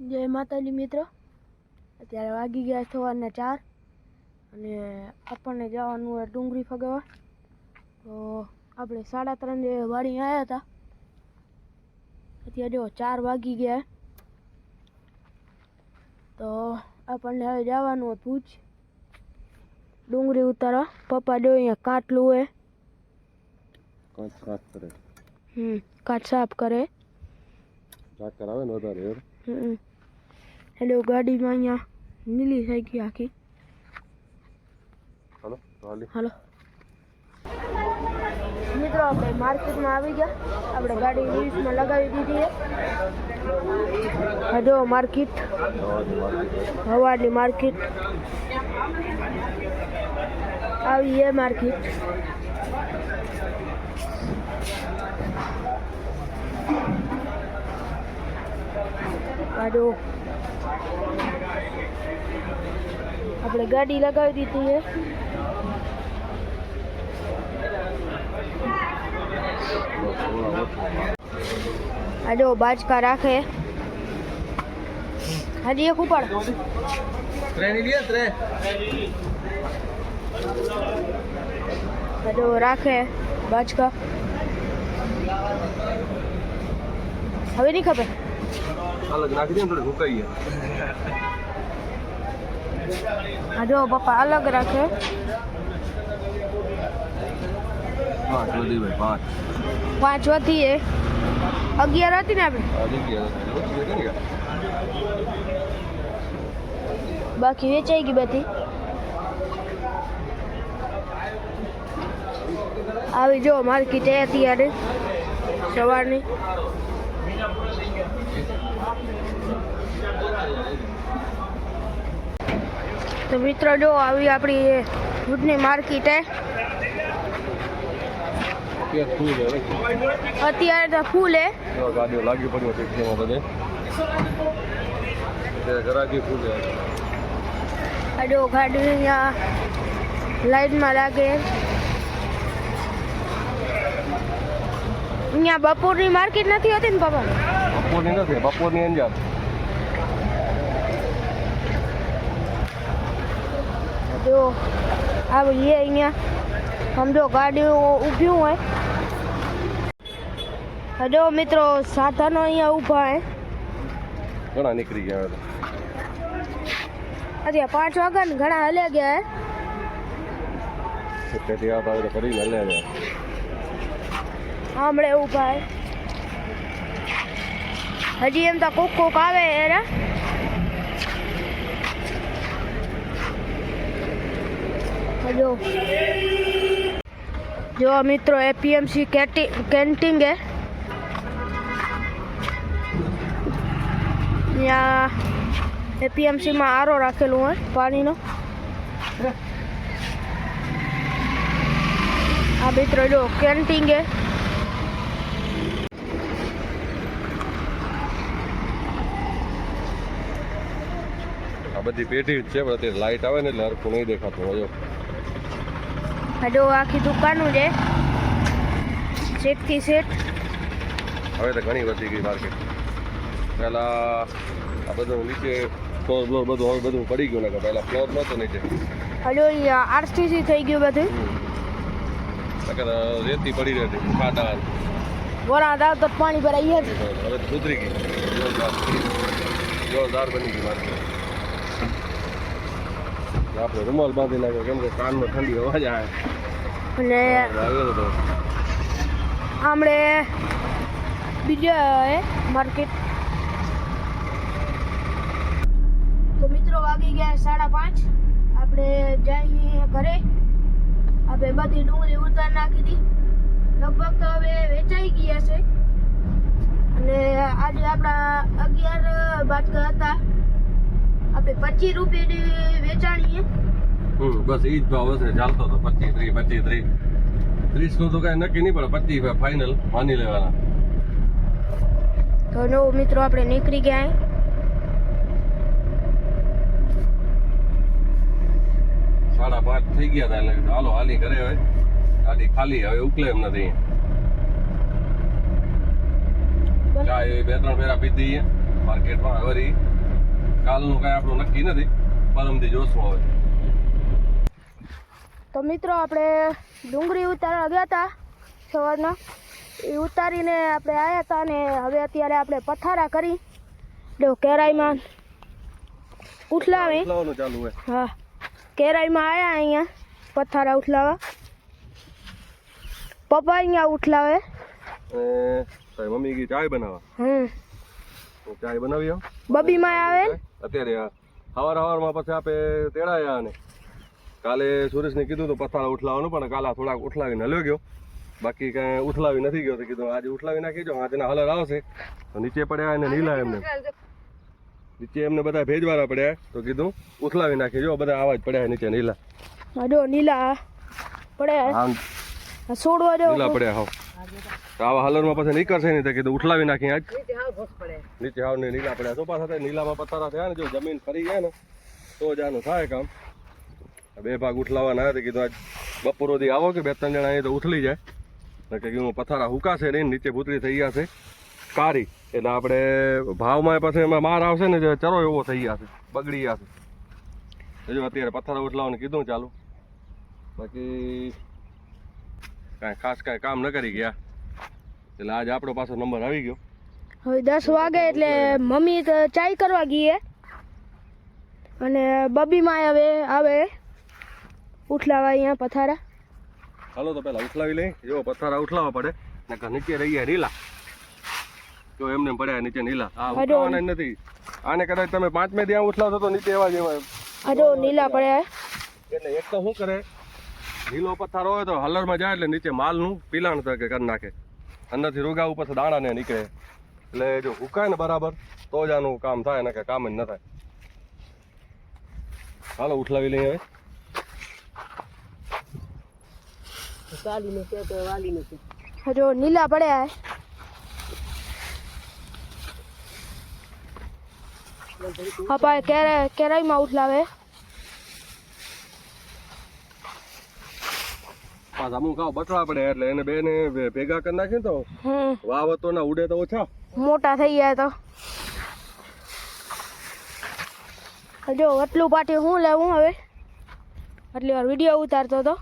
જય માતાજી મિત્રો, અત્યારે વાગી ગયા સવારના 4 અને આપણને જવાનું હોય ડુંગળી ફગાવવા. તો આપણે 3:30 વાળી આવ્યા હતા. અત્યારે જો 4 વાગી ગયા. તો આપણને હવે જવાનું હોય ભુજ ડુંગળી ઉતારવા. પપ્પા જો અહીંયા કાટલું હોય, કાચ સાફ કરે. કાચ સાફ કરે. ઝાકર આવે ને વધારે. હેલો, ગાડીમાં અહીંયા નીલી થઈ ગઈ આખી. હાલો હાલો મિત્રો, આપણે માર્કેટમાં આવી ગયા. આપણે ગાડી લીઝમાં લગાવી દીધી છે. જો માર્કેટ, હવાની માર્કેટ આવી એ માર્કેટ. આપણે ગાડી લગાવી દીધી છે. આ જો બાજકા રાખે. હજી એક ઉપાડ જો રાખે બાજકા. હવે નહીં ખબર. અલગ નાખી દે, થોડી ભૂકાઈ હા જો પપ્પા અલગ રાખે. 5 વધી ભાઈ, 5 વધી એ 11 હતી ને આપણે. બાકી વેચાઈ ગઈ બધી. આવી જો માર્કેટ અત્યારે સવારની. તો મિત્રો જો આવી આપણી ભુજની માર્કેટ અત્યારે તો ફૂલ હે. ગાડીઓ લાગી પડી ટેક્સીમાં બધે ગરાકી ફૂલ છે. આ જો ગાડી અહીંયા લાઈનમાં લાગે. અહીંયા બપોરની માર્કેટ નથી હોતી ને પપ્પા? બપોરની નથી, બપોરની અંજાર. જો આવી અહીંયા સમજો ગાડીઓ ઊભી હોય. જો મિત્રો સાધનો અહીંયા ઊભા હે. ઘણા નીકળી ગયા અત્યારે 5 વાગ્યા ને ઘણા હલ્યા ગયા હે. તેથી આ તો કરીને હલ્યા જાય. હમણે ઊભા હે. હજી એમ તો કોક આવે એરા. જો મિત્રો એપીએમસી કેન્ટીન હે. ત્યાં એપીએમસીમાં આરો રાખેલું હોય પાણીનો. આ મિત્રો જો કેન્ટીન હે. આ બધી પેઢી જ છે, પણ અત્યારે લાઇટ આવે ને એટલે હરખું નહીં દેખાતું હોય. જો આખી દુકાનું છે, સેટથી સેટ. હવે તો ઘણી વધી ગઈ માર્કેટ. પહેલાં આ બધું નીચે ફ્લોર બ્લોર બધું હવે બધું પડી ગયું ને. પહેલાં ફ્લોર નહોતો નીચે. હજુ આરસીસી થઈ ગયું બધું. રેતી પડી રહેતી ખાટા. વરાળ આવતો પાણી ભરાઈ છે. હવે સુધરી ગઈ, જોરદાર બની ગઈ માર્કેટ. આપણે રૂમાલ બાંધી નાખ્યો કેમ કે કાનમાં ઠંડી અવાજ આવે. અને આમળે બીજા માર્કેટ. તો મિત્રો વાગી ગયા 5:30. આપણે જઈએ ઘરે. આપણે બધી ડુંગળી ઉતાર નાખી હતી. લગભગ તો હવે વેચાઈ ગયા છે. અને આજે આપણા 11 બાટકા હતા. આપણે 25 રૂપિયાની વેચાણીએ. બસ એ જ ભાવ હશે, ચાલતો હતો 25, 30, 30 નું તો કઈ નક્કી નહીં, પણ 25 ફાઇનલ માની લેવાના. તો નો મિત્રો આપણે નીકળી ગયા. 5:30 થઈ ગયા હતા એટલે હાલો હાલી ઘરે. હવે ગાડી ખાલી, હવે ઉકલે એમ નથી. ચાય 2-3 ફેરા પીધી માર્કેટમાં. હવે કાલનું કાંઈ આપણું નક્કી નથી, પરમથી જોશું હવે. તો મિત્રો આપણે ડુંગળી ઉતારવા ગયા હતા સવારના, એ ઉતારીને આપણે આવ્યા હતા ને હવે અત્યારે આપણે પથારા કરી જો કેરાઈમાં ઉઠલાવી. ઉઠલાવવાનું ચાલુ હોય. હા, કેરાઈમાં આવ્યા અહીંયા પથારા ઉઠલાવા. પપ્પા અહીંયા ઉઠલાવે. તારી મમ્મી ગઈ ચાય બનાવવા. તો ચાય બનાવી આવ. બબીમાં આવે ને અત્યારે સવારમાં પછી આપણે તેડાયા અને કાલે સુરેશને કીધું તો પથારા ઉઠલાવવાનું, પણ કાલે થોડાક ઉઠલાવીને હલ્યો ગયો, બાકી કાંઈ ઉઠલાવી નથી ગયો. તો કીધું આજે ઉઠલાવી નાખીજો, આજના હલર આવશે તો નીચે પડ્યા અને નીલા એમને નીચે એમને બધા ભેજવાળા પડ્યા, તો કીધું ઉથલાવી નાખી. જો બધા આવા જ પડ્યા નીચે નીલા. જો નીલા પડ્યા છોડવા જો નીલા પડ્યા હાવ. તો આવા હલરમાં પછી નીકળશે નહીં, તો કીધું ઉઠલાવી નાખી આજ. નીચે હાવ ને નીલા પડ્યા ચોપા સાથે નીલામાં પથારા થયા ને, જો જમીન ફરી ગયા ને તો જ આનું થાય કામ. 2 ભાગ ઉઠલાવાના હતા, કીધું આજ બપોરોથી આવો કે 2-3 જણા અહીં તો ઉથલી જાય ને, કે કીધું પથારા હુકાશે નહીં, નીચે ભૂતરી થઈ ગયા છે કારી, એટલે આપણે ભાવમાં પછી એમાં માર આવશે ને, જે ચરો એવો થઈ ગયા છે, બગડી ગયા છે. જો અત્યારે પથારા ઉઠલાવવાનું કીધું ચાલુ, બાકી કાંઈ ખાસ કાંઈ કામ ન કરી ગયા, એટલે આજે આપણો પાછો નંબર આવી ગયો. હવે 10 વાગે એટલે મમ્મી તો ચાય કરવા ગઈ અને બબીમાં હવે આવે ઉઠલાવા અહીંયા પથારા. હાલો તો પેલા ઉઠલાવી લઈ. જો પથારા ઉઠલાવવા પડે ને, નીચે રહી ગયા નીલા. જો એમને પડ્યા નીચે નીલા. આ ઉઠલાવાના નથી, આને કદાચ તમે 5મે ત્યાં ઉઠલાવશો તો નીચે એવા જેવા. જો નીલા પડ્યા. એટલે એક તો શું કરે, નીલો પથ્થારો હોય તો હલરમાં જાય એટલે નીચે માલનું પીલાણ કરી નાખે, અંદરથી રોગાવું પછી દાણા ને નીકળે. એટલે જો હુકાય ને બરાબર તો જ આનું કામ થાય, ને કે કામ જ ન થાય. હાલો ઉઠલાવી લઈએ હવે. જો નીલા પડ્યા પપ્પા કેરાઈમાં ઉઠલાવે. પાછા અમુક ખાવ બટવા પડે એટલે એને બેને ભેગા કરી નાખીને તો વાવતો ના ઉડે તો ઓછા મોટા થઈ ગયા. તો જો આટલું પાટી હું લેવું હવે, આટલી વાર વિડીયો ઉતારતો હતો.